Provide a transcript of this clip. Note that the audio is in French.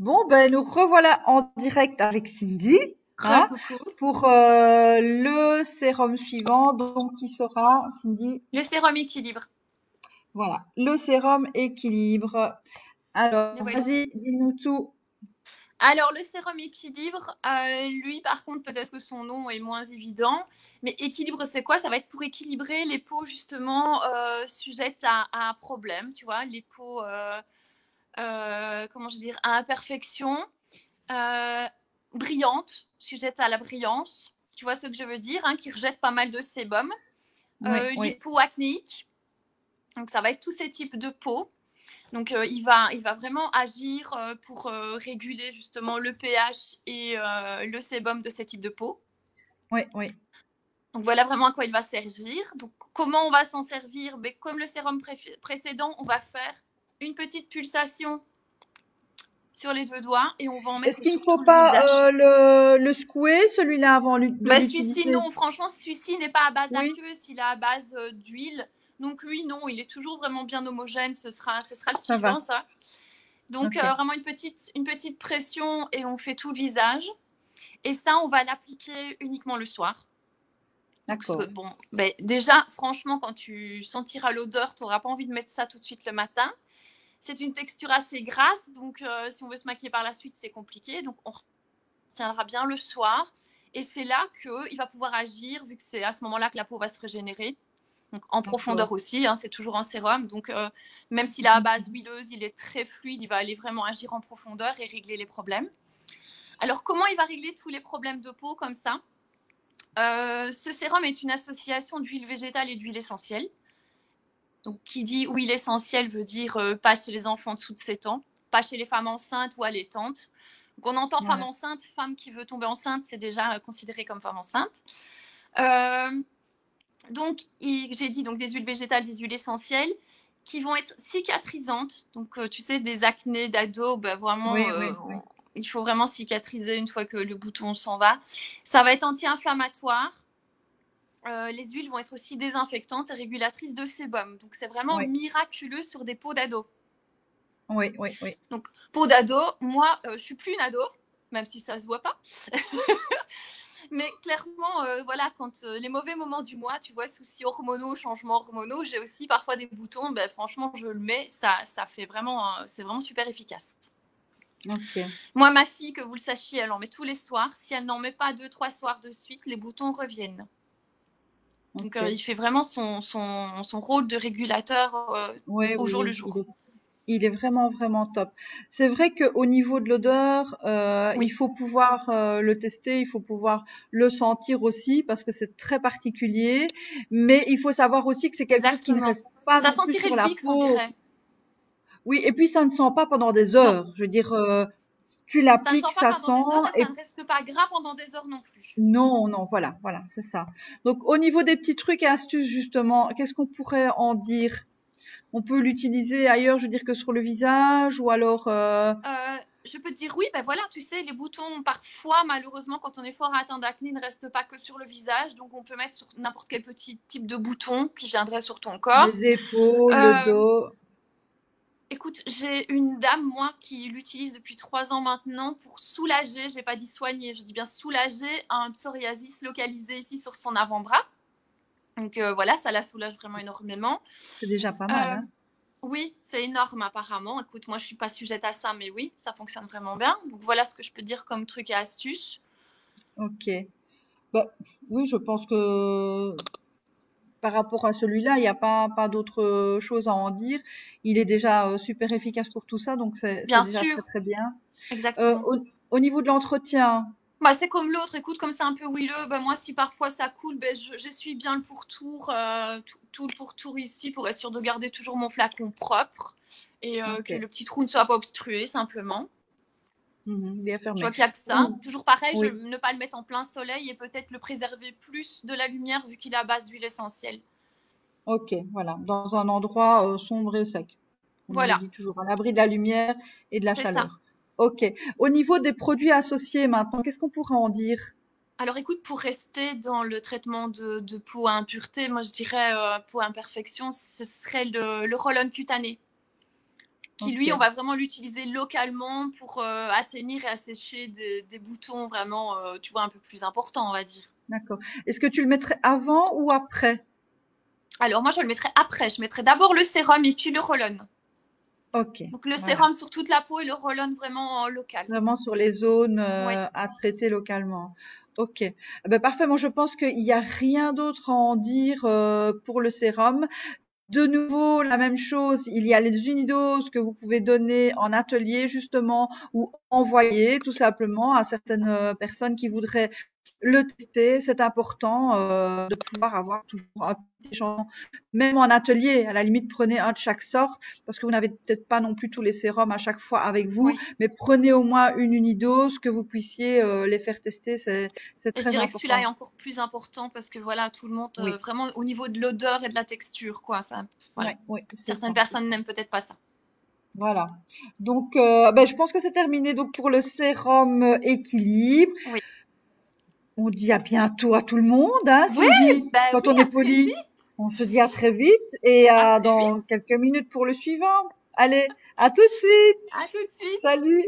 Bon, ben nous revoilà en direct avec Cindy, hein, Coucou. pour le sérum suivant, donc qui sera, Cindy, Le sérum équilibre. voilà, le sérum équilibre. Alors, Ouais. vas-y, dis-nous tout. Alors, le sérum équilibre, lui, par contre, peut-être que son nom est moins évident. Mais équilibre, c'est quoi? Ça va être pour équilibrer les peaux, justement, sujettes à un problème, tu vois, les peaux, comment je veux dire, à imperfection, euh, brillantes, sujettes à la brillance. Tu vois ce que je veux dire, hein, qui rejettent pas mal de sébum. Oui, Les oui, peaux acnéiques. Donc, ça va être tous ces types de peaux. Donc, il va vraiment agir pour réguler justement le pH et le sébum de ces types de peau. oui, oui. Donc, voilà vraiment à quoi il va servir. Donc, comment on va s'en servir? Ben, comme le sérum précédent, on va faire une petite pulsation sur les deux doigts et on va en Est-ce mettre qu'il ne sur faut tout le visage. pas le secouer, celui-là, avant de Ben, celui-ci, l'utiliser? non. Franchement, celui-ci n'est pas à base Oui, aqueuse, il est à base d'huile. Donc, lui, non, il est toujours vraiment bien homogène. Ce sera le ça va. suivant, ça. Donc, Ok, vraiment une petite pression et on fait tout le visage. Et ça, on va l'appliquer uniquement le soir. Donc, d'accord. bon, ben, déjà, franchement, quand tu sentiras l'odeur, tu n'auras pas envie de mettre ça tout de suite le matin. C'est une texture assez grasse, donc si on veut se maquiller par la suite, c'est compliqué. Donc, on retiendra bien le soir. Et c'est là qu'il va pouvoir agir, vu que c'est à ce moment-là que la peau va se régénérer. Donc, en D'accord. profondeur aussi, hein, c'est toujours un sérum. Donc, même s'il est à base huileuse, il est très fluide, il va aller vraiment agir en profondeur et régler les problèmes. Alors, comment il va régler tous les problèmes de peau comme ça? Ce sérum est une association d'huile végétale et d'huile essentielle. Donc, qui dit huile essentielle veut dire pas chez les enfants dessous de 7 ans, pas chez les femmes enceintes ou allaitantes. Donc, on entend femme Voilà. enceinte, femme qui veut tomber enceinte, c'est déjà considéré comme femme enceinte. Euh, donc, j'ai dit donc des huiles végétales, des huiles essentielles qui vont être cicatrisantes. Donc, tu sais, des acnés d'ado, ben, vraiment, Oui, oui, oui. il faut vraiment cicatriser une fois que le bouton s'en va. Ça va être anti-inflammatoire. Les huiles vont être aussi désinfectantes et régulatrices de sébum. Donc, c'est vraiment Oui, miraculeux sur des peaux d'ado. oui, oui, oui. Donc, peau d'ado, moi, je suis plus une ado, même si ça se voit pas. Mais clairement, voilà, quand les mauvais moments du mois, tu vois, soucis hormonaux, changements hormonaux, j'ai aussi parfois des boutons. Ben, franchement, je le mets, ça fait vraiment, c'est vraiment super efficace. Ok, Moi, ma fille, que vous le sachiez, elle en met tous les soirs. Si elle n'en met pas 2, 3 soirs de suite, les boutons reviennent. Donc, ok. il fait vraiment son rôle de régulateur Oui, au oui, jour le oui. jour. Il est vraiment, vraiment top. C'est vrai qu'au niveau de l'odeur, il Oui, faut pouvoir le tester, il faut pouvoir le sentir aussi parce que c'est très particulier. Mais il faut savoir aussi que c'est quelque chose qui ne exactement. reste pas Ça non plus sentirait sur le la VIX, on peau. dirait. Oui, et puis ça ne sent pas pendant des Non, heures. Je veux dire, tu ça ne l'appliques, sent pas ça pendant sent. des heures et ça Et ne reste pas gras pendant des heures non plus. non, non, voilà, voilà, c'est ça. Donc au niveau des petits trucs et astuces justement, qu'est-ce qu'on pourrait en dire? On peut l'utiliser ailleurs, je veux dire que sur le visage ou alors. Je peux te dire oui, ben voilà, tu sais, les boutons, parfois, malheureusement, quand on est fort atteint d'acné, ne restent pas que sur le visage. Donc, on peut mettre sur n'importe quel petit type de bouton qui viendrait sur ton corps. Les épaules, le Euh, dos. Écoute, j'ai une dame, moi, qui l'utilise depuis 3 ans maintenant pour soulager, j'ai pas dit soigner, je dis bien soulager un psoriasis localisé ici sur son avant-bras. Donc voilà, ça la soulage vraiment énormément. C'est déjà pas mal, Euh, hein. oui, c'est énorme apparemment. Écoute, moi je suis pas sujette à ça, mais oui, ça fonctionne vraiment bien. Donc voilà ce que je peux dire comme truc et astuce. Ok. Bah, oui, je pense que par rapport à celui-là, il n'y a pas d'autre chose à en dire. Il est déjà super efficace pour tout ça, donc c'est Bien déjà très sûr, très bien. Euh, exactement. au, au niveau de l'entretien, Bah, c'est comme l'autre, écoute, comme c'est un peu huileux, bah, moi si parfois ça coule, bah, j'essuie bien le pourtour, tout le pourtour ici pour être sûr de garder toujours mon flacon propre et ok. que le petit trou ne soit pas obstrué simplement. Mhm, bien Je fermé. vois qu'il y a que Oui, ça. Toujours pareil, oui, ne pas le mettre en plein soleil et peut-être le préserver plus de la lumière vu qu'il est à base d'huile essentielle. ok, voilà. Dans un endroit sombre et sec. On le Voilà, dit toujours, à l'abri de la lumière et de la c'est ça. chaleur. Ok. Au niveau des produits associés maintenant, qu'est-ce qu'on pourrait en dire? Alors écoute, pour rester dans le traitement de peau à impureté, moi je dirais peau à imperfection, ce serait le roll-on cutané. qui lui, on va vraiment l'utiliser localement pour assainir et assécher des boutons vraiment, tu vois, un peu plus importants, on va dire. D'accord. Est-ce que tu le mettrais avant ou après? Alors moi, je le mettrais après. Je mettrais d'abord le sérum et puis le roll-on. Ok. Donc le Voilà. sérum sur toute la peau et le roll-on vraiment en local. Vraiment sur les zones Oui. à traiter localement. Ok. Ben, parfait. Moi, je pense qu'il n'y a rien d'autre à en dire pour le sérum. De nouveau, la même chose, il y a les unidoses que vous pouvez donner en atelier justement ou envoyer tout simplement à certaines personnes qui voudraient le tester. C'est important de pouvoir avoir toujours un petit échantillon, même en atelier. À la limite, prenez un de chaque sorte parce que vous n'avez peut-être pas non plus tous les sérums à chaque fois avec vous, Oui. mais prenez au moins une unidose que vous puissiez les faire tester. C'est Je très dirais que celui-là est important. encore plus important parce que voilà, tout le monde, Oui, vraiment au niveau de l'odeur et de la texture, quoi. Ça, oui, voilà. oui, c'est ça, Certaines c'est personnes ça. n'aiment peut-être pas ça. Voilà. Donc, ben, je pense que c'est terminé donc pour le sérum équilibre. Oui. On dit à bientôt à tout le monde, hein, Oui, Sylvie. bah Quand oui, on est à très vite. poli, on se dit à très vite et À à très dans vite. quelques minutes pour le suivant. Allez, à tout de suite. À tout de suite. Salut.